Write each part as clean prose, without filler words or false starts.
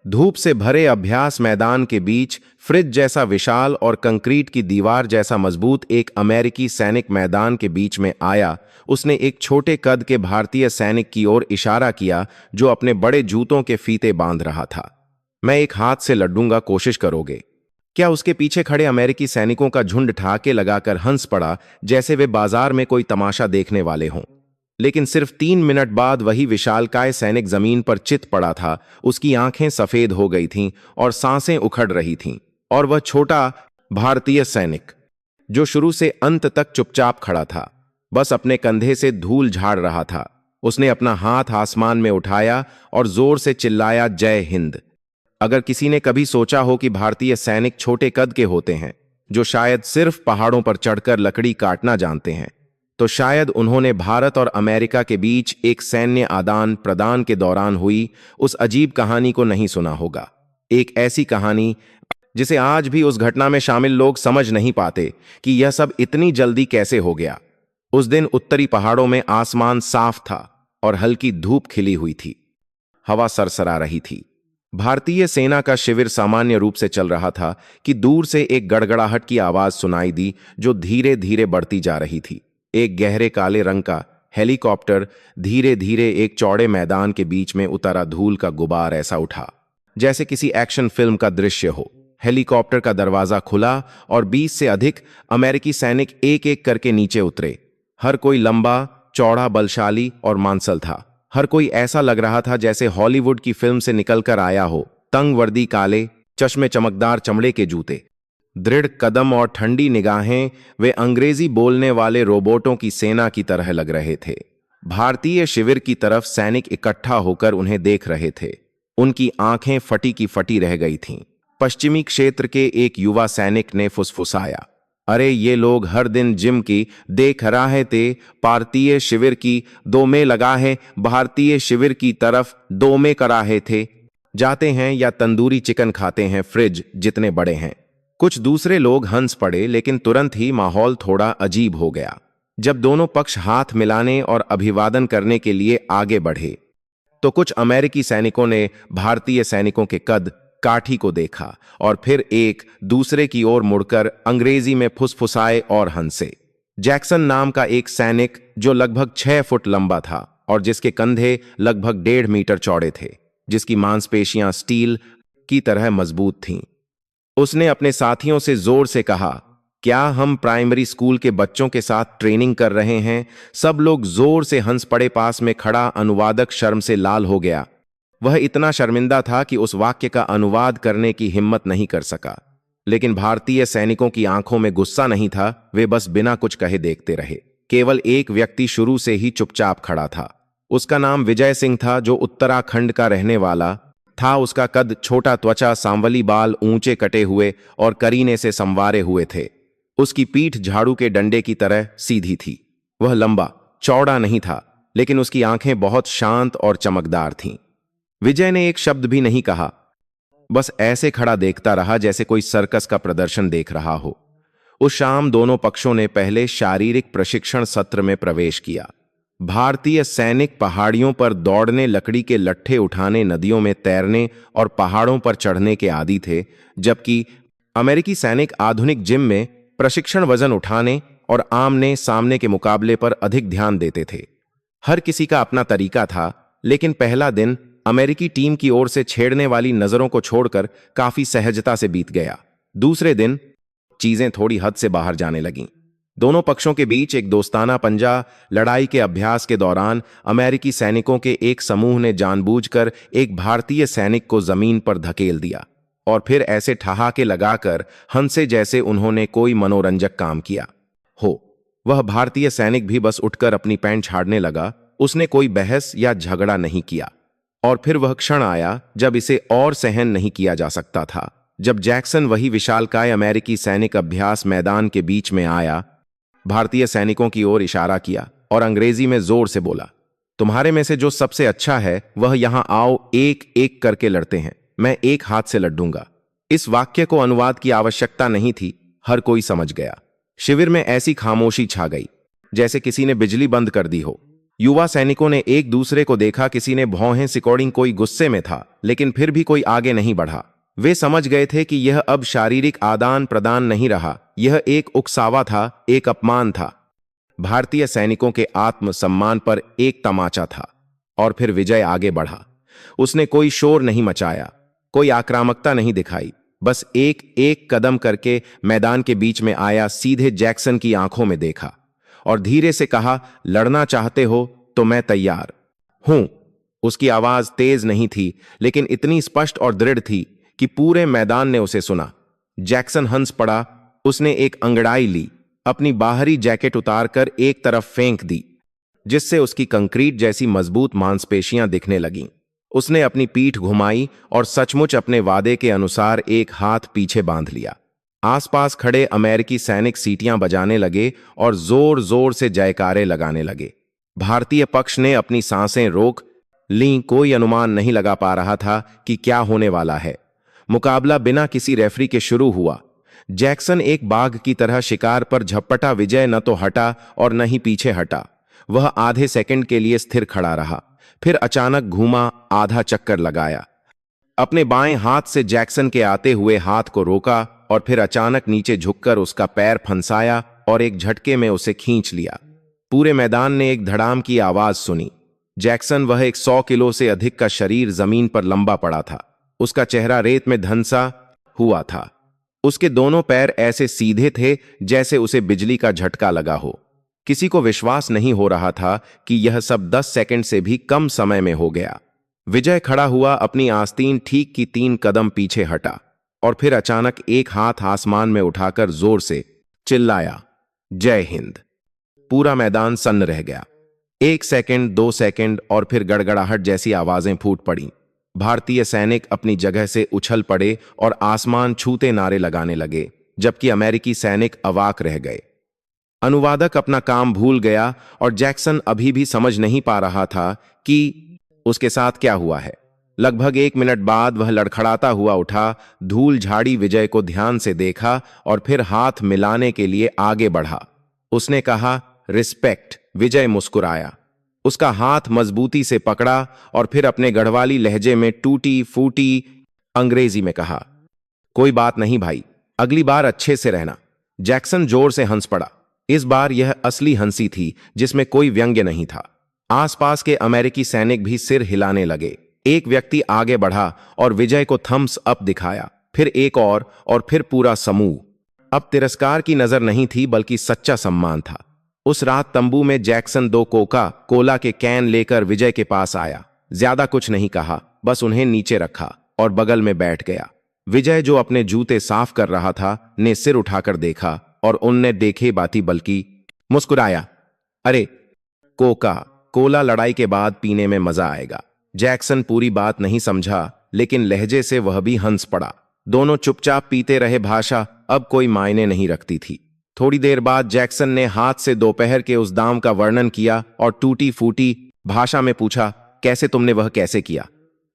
धूप से भरे अभ्यास मैदान के बीच फ्रिज जैसा विशाल और कंक्रीट की दीवार जैसा मजबूत एक अमेरिकी सैनिक मैदान के बीच में आया। उसने एक छोटे कद के भारतीय सैनिक की ओर इशारा किया जो अपने बड़े जूतों के फीते बांध रहा था। मैं एक हाथ से लड्डूंगा, कोशिश करोगे क्या? उसके पीछे खड़े अमेरिकी सैनिकों का झुंड ठाके लगाकर हंस पड़ा, जैसे वे बाजार में कोई तमाशा देखने वाले हों। लेकिन सिर्फ 3 मिनट बाद वही विशालकाय सैनिक जमीन पर चित पड़ा था। उसकी आंखें सफेद हो गई थीं और सांसें उखड़ रही थीं। और वह छोटा भारतीय सैनिक जो शुरू से अंत तक चुपचाप खड़ा था, बस अपने कंधे से धूल झाड़ रहा था। उसने अपना हाथ आसमान में उठाया और जोर से चिल्लाया, जय हिंद। अगर किसी ने कभी सोचा हो कि भारतीय सैनिक छोटे कद के होते हैं, जो शायद सिर्फ पहाड़ों पर चढ़कर लकड़ी काटना जानते हैं, तो शायद उन्होंने भारत और अमेरिका के बीच एक सैन्य आदान प्रदान के दौरान हुई उस अजीब कहानी को नहीं सुना होगा। एक ऐसी कहानी जिसे आज भी उस घटना में शामिल लोग समझ नहीं पाते कि यह सब इतनी जल्दी कैसे हो गया। उस दिन उत्तरी पहाड़ों में आसमान साफ था और हल्की धूप खिली हुई थी। हवा सरसरा रही थी। भारतीय सेना का शिविर सामान्य रूप से चल रहा था कि दूर से एक गड़गड़ाहट की आवाज सुनाई दी जो धीरे धीरे बढ़ती जा रही थी। एक गहरे काले रंग का हेलीकॉप्टर धीरे धीरे एक चौड़े मैदान के बीच में उतरा। धूल का गुबार ऐसा उठा जैसे किसी एक्शन फिल्म का दृश्य हो। हेलीकॉप्टर का दरवाजा खुला और 20 से अधिक अमेरिकी सैनिक एक एक करके नीचे उतरे। हर कोई लंबा, चौड़ा, बलशाली और मांसल था। हर कोई ऐसा लग रहा था जैसे हॉलीवुड की फिल्म से निकलकर आया हो। तंग वर्दी, काले चश्मे, चमकदार चमड़े के जूते, दृढ़ कदम और ठंडी निगाहें, वे अंग्रेजी बोलने वाले रोबोटों की सेना की तरह लग रहे थे। भारतीय शिविर की तरफ सैनिक इकट्ठा होकर उन्हें देख रहे थे। उनकी आंखें फटी की फटी रह गई थीं। पश्चिमी क्षेत्र के एक युवा सैनिक ने फुसफुसाया, अरे ये लोग हर दिन जिम की देख रहे थे, भारतीय शिविर की दो में लगा है, भारतीय शिविर की तरफ दो में कराहे थे, जाते हैं या तंदूरी चिकन खाते हैं, फ्रिज जितने बड़े हैं। कुछ दूसरे लोग हंस पड़े, लेकिन तुरंत ही माहौल थोड़ा अजीब हो गया जब दोनों पक्ष हाथ मिलाने और अभिवादन करने के लिए आगे बढ़े। तो कुछ अमेरिकी सैनिकों ने भारतीय सैनिकों के कद काठी को देखा और फिर एक दूसरे की ओर मुड़कर अंग्रेजी में फुसफुसाए और हंसे। जैक्सन नाम का एक सैनिक जो लगभग 6 फुट लंबा था और जिसके कंधे लगभग 1.5 मीटर चौड़े थे, जिसकी मांसपेशियां स्टील की तरह मजबूत थीं, उसने अपने साथियों से जोर से कहा, क्या हम प्राइमरी स्कूल के बच्चों के साथ ट्रेनिंग कर रहे हैं? सब लोग जोर से हंस पड़े। पास में खड़ा अनुवादक शर्म से लाल हो गया। वह इतना शर्मिंदा था कि उस वाक्य का अनुवाद करने की हिम्मत नहीं कर सका। लेकिन भारतीय सैनिकों की आंखों में गुस्सा नहीं था। वे बस बिना कुछ कहे देखते रहे। केवल एक व्यक्ति शुरू से ही चुपचाप खड़ा था। उसका नाम विजय सिंह था, जो उत्तराखंड का रहने वाला था। उसका कद छोटा, त्वचा सांवली, बाल ऊंचे कटे हुए और करीने से संवारे हुए थे। उसकी पीठ झाड़ू के डंडे की तरह सीधी थी। वह लंबा चौड़ा नहीं था, लेकिन उसकी आंखें बहुत शांत और चमकदार थीं। विजय ने एक शब्द भी नहीं कहा, बस ऐसे खड़ा देखता रहा जैसे कोई सर्कस का प्रदर्शन देख रहा हो। उस शाम दोनों पक्षों ने पहले शारीरिक प्रशिक्षण सत्र में प्रवेश किया। भारतीय सैनिक पहाड़ियों पर दौड़ने, लकड़ी के लट्ठे उठाने, नदियों में तैरने और पहाड़ों पर चढ़ने के आदी थे, जबकि अमेरिकी सैनिक आधुनिक जिम में प्रशिक्षण, वजन उठाने और आमने सामने के मुकाबले पर अधिक ध्यान देते थे। हर किसी का अपना तरीका था, लेकिन पहला दिन अमेरिकी टीम की ओर से छेड़ने वाली नजरों को छोड़कर काफी सहजता से बीत गया। दूसरे दिन चीजें थोड़ी हद से बाहर जाने लगीं। दोनों पक्षों के बीच एक दोस्ताना पंजा। लड़ाई के अभ्यास के दौरान अमेरिकी सैनिकों के एक समूह ने जानबूझकर एक भारतीय सैनिक को जमीन पर धकेल दिया और फिर ऐसे ठहाके लगाकर हंसे जैसे उन्होंने कोई मनोरंजक काम किया हो। वह भारतीय सैनिक भी बस उठकर अपनी पैंट झाड़ने लगा। उसने कोई बहस या झगड़ा नहीं किया। और फिर वह क्षण आया जब इसे और सहन नहीं किया जा सकता था, जब जैक्सन, वही विशालकाय अमेरिकी सैनिक, अभ्यास मैदान के बीच में आया, भारतीय सैनिकों की ओर इशारा किया और अंग्रेजी में जोर से बोला, तुम्हारे में से जो सबसे अच्छा है वह यहां आओ, एक एक करके लड़ते हैं, मैं एक हाथ से लड़ूंगा। इस वाक्य को अनुवाद की आवश्यकता नहीं थी, हर कोई समझ गया। शिविर में ऐसी खामोशी छा गई जैसे किसी ने बिजली बंद कर दी हो। युवा सैनिकों ने एक दूसरे को देखा, किसी ने भौहें सिकोड़ी, कोई गुस्से में था, लेकिन फिर भी कोई आगे नहीं बढ़ा। वे समझ गए थे कि यह अब शारीरिक आदान प्रदान नहीं रहा, यह एक उकसावा था, एक अपमान था। भारतीय सैनिकों के आत्मसम्मान पर एक तमाचा था। और फिर विजय आगे बढ़ा। उसने कोई शोर नहीं मचाया, कोई आक्रामकता नहीं दिखाई, बस एक एक कदम करके मैदान के बीच में आया, सीधे जैक्सन की आंखों में देखा और धीरे से कहा, लड़ना चाहते हो तो मैं तैयार हूं। उसकी आवाज तेज नहीं थी, लेकिन इतनी स्पष्ट और दृढ़ थी कि पूरे मैदान ने उसे सुना। जैक्सन हंस पड़ा। उसने एक अंगड़ाई ली, अपनी बाहरी जैकेट उतारकर एक तरफ फेंक दी, जिससे उसकी कंक्रीट जैसी मजबूत मांसपेशियां दिखने लगीं। उसने अपनी पीठ घुमाई और सचमुच अपने वादे के अनुसार एक हाथ पीछे बांध लिया। आसपास खड़े अमेरिकी सैनिक सीटियां बजाने लगे और जोर जोर से जयकारे लगाने लगे। भारतीय पक्ष ने अपनी सांसें रोक लीं। कोई अनुमान नहीं लगा पा रहा था कि क्या होने वाला है। मुकाबला बिना किसी रेफरी के शुरू हुआ। जैक्सन एक बाघ की तरह शिकार पर झपटा। विजय न तो हटा और न ही पीछे हटा। वह आधे सेकंड के लिए स्थिर खड़ा रहा, फिर अचानक घूमा, आधा चक्कर लगाया, अपने बाएं हाथ से जैक्सन के आते हुए हाथ को रोका और फिर अचानक नीचे झुककर उसका पैर फंसाया और एक झटके में उसे खींच लिया। पूरे मैदान ने एक धड़ाम की आवाज सुनी। जैक्सन, वह एक 100 किलो से अधिक का शरीर, जमीन पर लंबा पड़ा था। उसका चेहरा रेत में धंसा हुआ था। उसके दोनों पैर ऐसे सीधे थे जैसे उसे बिजली का झटका लगा हो। किसी को विश्वास नहीं हो रहा था कि यह सब 10 सेकंड से भी कम समय में हो गया। विजय खड़ा हुआ, अपनी आस्तीन ठीक की 3 कदम पीछे हटा और फिर अचानक एक हाथ आसमान में उठाकर जोर से चिल्लाया, जय हिंद। पूरा मैदान सन्न रह गया। 1 सेकंड, 2 सेकंड और फिर गड़गड़ाहट जैसी आवाजें फूट पड़ी। भारतीय सैनिक अपनी जगह से उछल पड़े और आसमान छूते नारे लगाने लगे, जबकि अमेरिकी सैनिक अवाक रह गए। अनुवादक अपना काम भूल गया और जैक्सन अभी भी समझ नहीं पा रहा था कि उसके साथ क्या हुआ है। लगभग 1 मिनट बाद वह लड़खड़ाता हुआ उठा, धूल झाड़ी विजय को ध्यान से देखा और फिर हाथ मिलाने के लिए आगे बढ़ा। उसने कहा, रिस्पेक्ट। विजय मुस्कुराया, उसका हाथ मजबूती से पकड़ा और फिर अपने गढ़वाली लहजे में टूटी फूटी अंग्रेजी में कहा, कोई बात नहीं भाई, अगली बार अच्छे से रहना। जैक्सन जोर से हंस पड़ा। इस बार यह असली हंसी थी, जिसमें कोई व्यंग्य नहीं था। आसपास के अमेरिकी सैनिक भी सिर हिलाने लगे। एक व्यक्ति आगे बढ़ा और विजय को थम्स अप दिखाया, फिर एक और फिर पूरा समूह। अब तिरस्कार की नजर नहीं थी, बल्कि सच्चा सम्मान था। उस रात तंबू में जैक्सन 2 कोका कोला के कैन लेकर विजय के पास आया। ज्यादा कुछ नहीं कहा, बस उन्हें नीचे रखा और बगल में बैठ गया। विजय, जो अपने जूते साफ कर रहा था, ने सिर उठाकर देखा और उनने देखे बाती बल्कि मुस्कुराया। अरे, कोका कोला लड़ाई के बाद पीने में मजा आएगा। जैक्सन पूरी बात नहीं समझा, लेकिन लहजे से वह भी हंस पड़ा। दोनों चुपचाप पीते रहे। भाषा अब कोई मायने नहीं रखती थी। थोड़ी देर बाद जैक्सन ने हाथ से दोपहर के उस दाम का वर्णन किया और टूटी फूटी भाषा में पूछा, कैसे तुमने वह कैसे किया?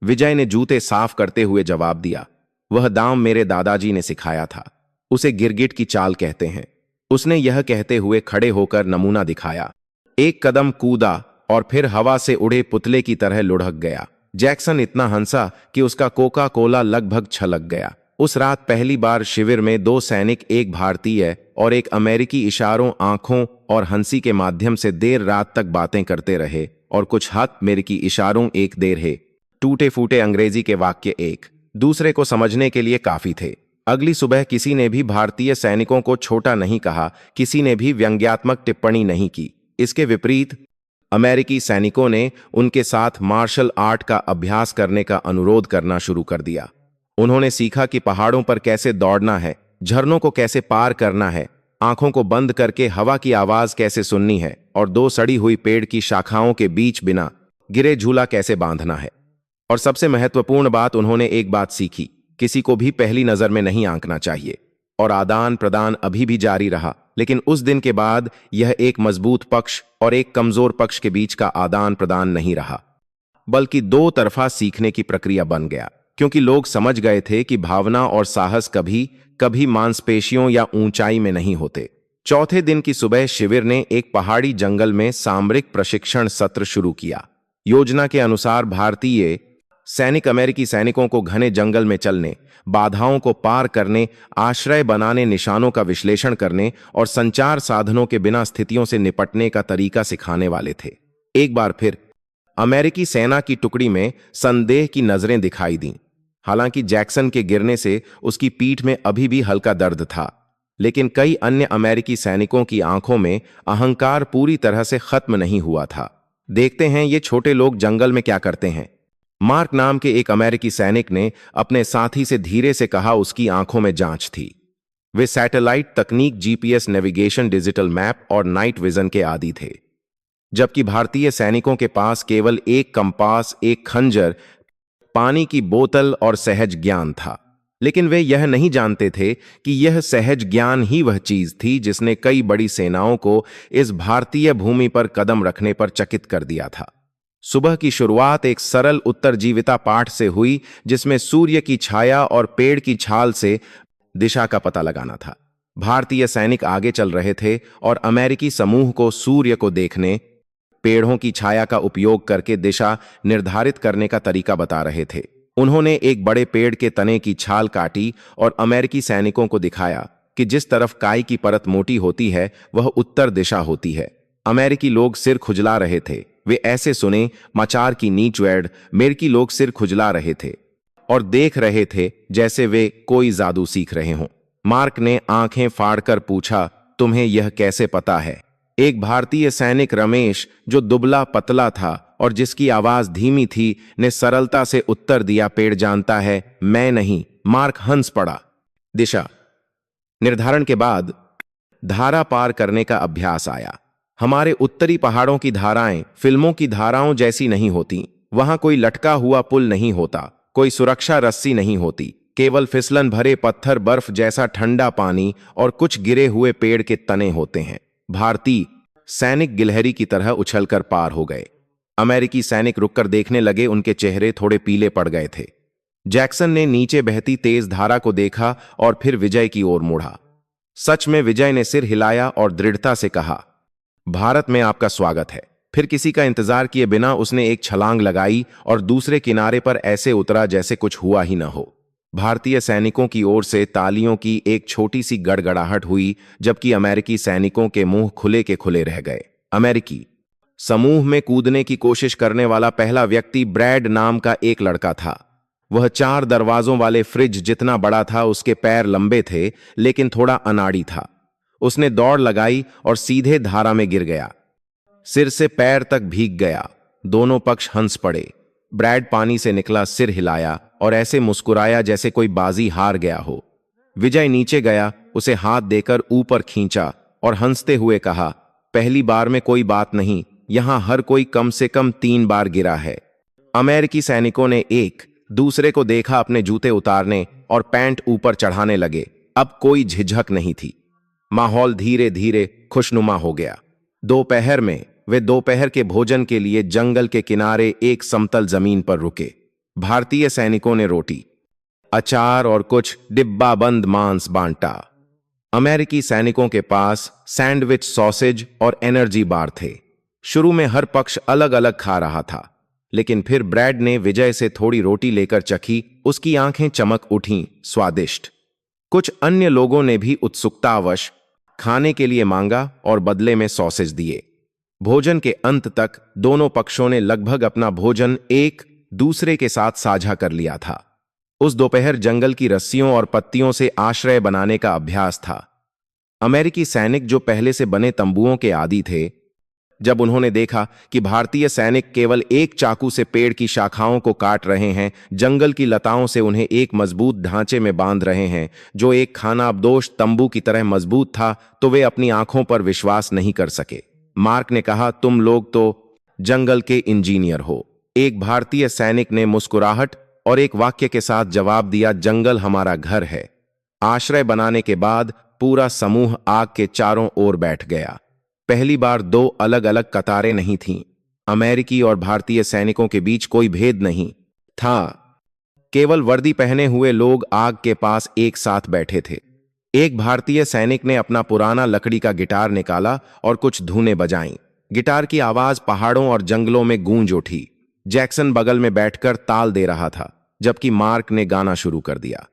विजय ने जूते साफ करते हुए जवाब दिया, वह दाम मेरे दादाजी ने सिखाया था। उसे गिरगिट की चाल कहते हैं। उसने यह कहते हुए खड़े होकर नमूना दिखाया। एक कदम कूदा और फिर हवा से उड़े पुतले की तरह लुढ़क गया। जैक्सन इतना हंसा कि उसका कोका कोला लगभग छलक गया। उस रात पहली बार शिविर में 2 सैनिक, एक भारतीय और एक अमेरिकी, इशारों, आंखों और हंसी के माध्यम से देर रात तक बातें करते रहे और कुछ हद अमेरिकी इशारों एक देर है टूटे फूटे अंग्रेजी के वाक्य एक दूसरे को समझने के लिए काफी थे। अगली सुबह किसी ने भी भारतीय सैनिकों को छोटा नहीं कहा, किसी ने भी व्यंग्यात्मक टिप्पणी नहीं की। इसके विपरीत अमेरिकी सैनिकों ने उनके साथ मार्शल आर्ट का अभ्यास करने का अनुरोध करना शुरू कर दिया। उन्होंने सीखा कि पहाड़ों पर कैसे दौड़ना है, झरनों को कैसे पार करना है, आंखों को बंद करके हवा की आवाज कैसे सुननी है और 2 सड़ी हुई पेड़ की शाखाओं के बीच बिना गिरे झूला कैसे बांधना है। और सबसे महत्वपूर्ण बात, उन्होंने एक बात सीखी, किसी को भी पहली नजर में नहीं आंकना चाहिए। और आदान प्रदान अभी भी जारी रहा, लेकिन उस दिन के बाद यह एक मजबूत पक्ष और एक कमजोर पक्ष के बीच का आदान प्रदान नहीं रहा, बल्कि 2 तरफा सीखने की प्रक्रिया बन गया। क्योंकि लोग समझ गए थे कि भावना और साहस कभी कभी मांसपेशियों या ऊंचाई में नहीं होते, चौथे दिन की सुबह शिविर ने एक पहाड़ी जंगल में सामरिक प्रशिक्षण सत्र शुरू किया। योजना के अनुसार भारतीय सैनिक अमेरिकी सैनिकों को घने जंगल में चलने, बाधाओं को पार करने, आश्रय बनाने, निशानों का विश्लेषण करने और संचार साधनों के बिना स्थितियों से निपटने का तरीका सिखाने वाले थे। एक बार फिर अमेरिकी सेना की टुकड़ी में संदेह की नजरें दिखाई दीं। हालांकि जैक्सन के गिरने से उसकी पीठ में अभी भी हल्का दर्द था, लेकिन कई अन्य अमेरिकी सैनिकों की आंखों में अहंकार पूरी तरह से खत्म नहीं हुआ था। देखते हैं ये छोटे लोग जंगल में क्या करते हैं, मार्क नाम के एक अमेरिकी सैनिक ने अपने साथी से धीरे से कहा। उसकी आंखों में जांच थी। वे सैटेलाइट तकनीक, जीपीएस नेविगेशन, डिजिटल मैप और नाइट विजन के आदी थे, जबकि भारतीय सैनिकों के पास केवल एक कंपास, एक खंजर, पानी की बोतल और सहज ज्ञान था। लेकिन वे यह नहीं जानते थे कि यह सहज ज्ञान ही वह चीज थी जिसने कई बड़ी सेनाओं को इस भारतीय भूमि पर कदम रखने पर चकित कर दिया था। सुबह की शुरुआत एक सरल उत्तरजीविता पाठ से हुई, जिसमें सूर्य की छाया और पेड़ की छाल से दिशा का पता लगाना था। भारतीय सैनिक आगे चल रहे थे और अमेरिकी समूह को सूर्य को देखने, पेड़ों की छाया का उपयोग करके दिशा निर्धारित करने का तरीका बता रहे थे। उन्होंने एक बड़े पेड़ के तने की छाल काटी और अमेरिकी सैनिकों को दिखाया कि जिस तरफ काई की परत मोटी होती है वह उत्तर दिशा होती है। अमेरिकी लोग सिर खुजला रहे थे। वे ऐसे सुने मचार की नीच वेड। अमेरिकी लोग सिर खुजला रहे थे और देख रहे थे जैसे वे कोई जादू सीख रहे हों। मार्क ने आंखें फाड़कर पूछा, तुम्हें यह कैसे पता है? एक भारतीय सैनिक रमेश, जो दुबला पतला था और जिसकी आवाज धीमी थी, ने सरलता से उत्तर दिया, पेड़ जानता है, मैं नहीं। मार्क हंस पड़ा। दिशा निर्धारण के बाद धारा पार करने का अभ्यास आया। हमारे उत्तरी पहाड़ों की धाराएं फिल्मों की धाराओं जैसी नहीं होती। वहां कोई लटका हुआ पुल नहीं होता, कोई सुरक्षा रस्सी नहीं होती, केवल फिसलन भरे पत्थर, बर्फ जैसा ठंडा पानी और कुछ गिरे हुए पेड़ के तने होते हैं। भारतीय सैनिक गिलहरी की तरह उछलकर पार हो गए। अमेरिकी सैनिक रुककर देखने लगे। उनके चेहरे थोड़े पीले पड़ गए थे। जैक्सन ने नीचे बहती तेज धारा को देखा और फिर विजय की ओर मुड़ा। सच में विजय ने सिर हिलाया और दृढ़ता से कहा, भारत में आपका स्वागत है। फिर किसी का इंतजार किए बिना उसने एक छलांग लगाई और दूसरे किनारे पर ऐसे उतरा जैसे कुछ हुआ ही न हो। भारतीय सैनिकों की ओर से तालियों की एक छोटी सी गड़गड़ाहट हुई, जबकि अमेरिकी सैनिकों के मुंह खुले के खुले रह गए। अमेरिकी समूह में कूदने की कोशिश करने वाला पहला व्यक्ति ब्रैड नाम का एक लड़का था। वह 4 दरवाजों वाले फ्रिज जितना बड़ा था। उसके पैर लंबे थे लेकिन थोड़ा अनाड़ी था। उसने दौड़ लगाई और सीधे धारा में गिर गया। सिर से पैर तक भीग गया। दोनों पक्ष हंस पड़े। ब्रैड पानी से निकला, सिर हिलाया और ऐसे मुस्कुराया जैसे कोई बाजी हार गया हो। विजय नीचे गया, उसे हाथ देकर ऊपर खींचा और हंसते हुए कहा, पहली बार में कोई बात नहीं, यहां हर कोई कम से कम 3 बार गिरा है। अमेरिकी सैनिकों ने एक दूसरे को देखा, अपने जूते उतारने और पैंट ऊपर चढ़ाने लगे। अब कोई झिझक नहीं थी। माहौल धीरे धीरे खुशनुमा हो गया। दोपहर में वे दोपहर के भोजन के लिए जंगल के किनारे एक समतल जमीन पर रुके। भारतीय सैनिकों ने रोटी, अचार और कुछ डिब्बाबंद मांस बांटा। अमेरिकी सैनिकों के पास सैंडविच, सॉसेज और एनर्जी बार थे। शुरू में हर पक्ष अलग अलग खा रहा था, लेकिन फिर ब्रैड ने विजय से थोड़ी रोटी लेकर चखी। उसकी आंखें चमक उठीं, स्वादिष्ट। कुछ अन्य लोगों ने भी उत्सुकतावश खाने के लिए मांगा और बदले में सॉसेज दिए। भोजन के अंत तक दोनों पक्षों ने लगभग अपना भोजन एक दूसरे के साथ साझा कर लिया था। उस दोपहर जंगल की रस्सियों और पत्तियों से आश्रय बनाने का अभ्यास था। अमेरिकी सैनिक, जो पहले से बने तंबुओं के आदी थे, जब उन्होंने देखा कि भारतीय सैनिक केवल एक चाकू से पेड़ की शाखाओं को काट रहे हैं, जंगल की लताओं से उन्हें एक मजबूत ढांचे में बांध रहे हैं जो एक खानाबदोश तंबू की तरह मजबूत था, तो वे अपनी आंखों पर विश्वास नहीं कर सके। मार्क ने कहा, तुम लोग तो जंगल के इंजीनियर हो। एक भारतीय सैनिक ने मुस्कुराहट और एक वाक्य के साथ जवाब दिया, जंगल हमारा घर है। आश्रय बनाने के बाद पूरा समूह आग के चारों ओर बैठ गया। पहली बार 2 अलग अलग कतारें नहीं थीं। अमेरिकी और भारतीय सैनिकों के बीच कोई भेद नहीं था। केवल वर्दी पहने हुए लोग आग के पास एक साथ बैठे थे। एक भारतीय सैनिक ने अपना पुराना लकड़ी का गिटार निकाला और कुछ धुनें बजाईं। गिटार की आवाज पहाड़ों और जंगलों में गूंज उठी। जैक्सन बगल में बैठकर ताल दे रहा था, जबकि मार्क ने गाना शुरू कर दिया।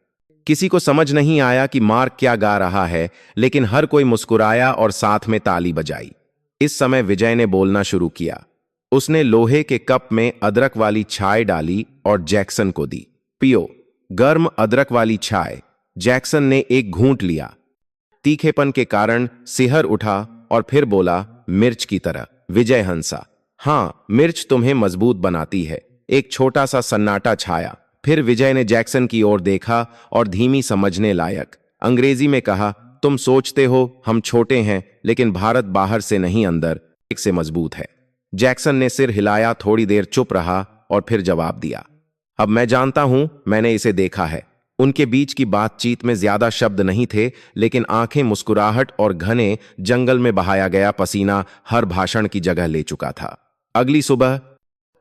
किसी को समझ नहीं आया कि मार्क क्या गा रहा है, लेकिन हर कोई मुस्कुराया और साथ में ताली बजाई। इस समय विजय ने बोलना शुरू किया। उसने लोहे के कप में अदरक वाली चाय डाली और जैक्सन को दी। पियो, गर्म अदरक वाली चाय। जैक्सन ने एक घूंट लिया। तीखेपन के कारण सिहर उठा और फिर बोला, मिर्च की तरह। विजय हंसा। हाँ, मिर्च तुम्हें मजबूत बनाती है। एक छोटा सा सन्नाटा छाया। फिर विजय ने जैक्सन की ओर देखा और धीमी समझने लायक अंग्रेजी में कहा, तुम सोचते हो हम छोटे हैं, लेकिन भारत बाहर से नहीं अंदर एक से मजबूत है। जैक्सन ने सिर हिलाया, थोड़ी देर चुप रहा और फिर जवाब दिया, अब मैं जानता हूं, मैंने इसे देखा है। उनके बीच की बातचीत में ज्यादा शब्द नहीं थे, लेकिन आंखें, मुस्कुराहट और घने जंगल में बहाया गया पसीना हर भाषण की जगह ले चुका था। अगली सुबह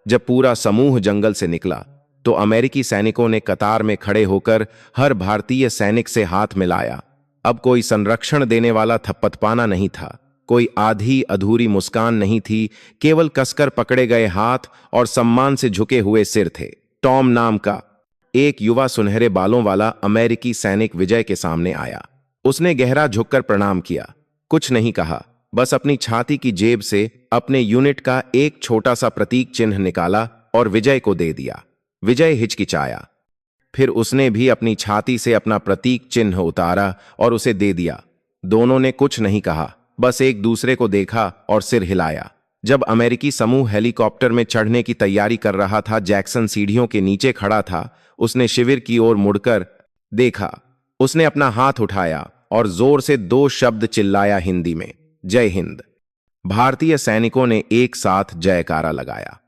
जब पूरा समूह जंगल से निकला, तो अमेरिकी सैनिकों ने कतार में खड़े होकर हर भारतीय सैनिक से हाथ मिलाया। अब कोई संरक्षण देने वाला थप्पथपाना नहीं था, कोई आधी अधूरी मुस्कान नहीं थी, केवल कसकर पकड़े गए हाथ और सम्मान से झुके हुए सिर थे। टॉम नाम का एक युवा सुनहरे बालों वाला अमेरिकी सैनिक विजय के सामने आया। उसने गहरा झुककर प्रणाम किया, कुछ नहीं कहा, बस अपनी छाती की जेब से अपने यूनिट का एक छोटा सा प्रतीक चिन्ह निकाला और विजय को दे दिया। विजय हिचकिचाया, फिर उसने भी अपनी छाती से अपना प्रतीक चिन्ह उतारा और उसे दे दिया। दोनों ने कुछ नहीं कहा, बस एक दूसरे को देखा और सिर हिलाया। जब अमेरिकी समूह हेलीकॉप्टर में चढ़ने की तैयारी कर रहा था, जैक्सन सीढ़ियों के नीचे खड़ा था। उसने शिविर की ओर मुड़कर देखा। उसने अपना हाथ उठाया और जोर से 2 शब्द चिल्लाया हिंदी में, जय हिंद। भारतीय सैनिकों ने एक साथ जयकारा लगाया।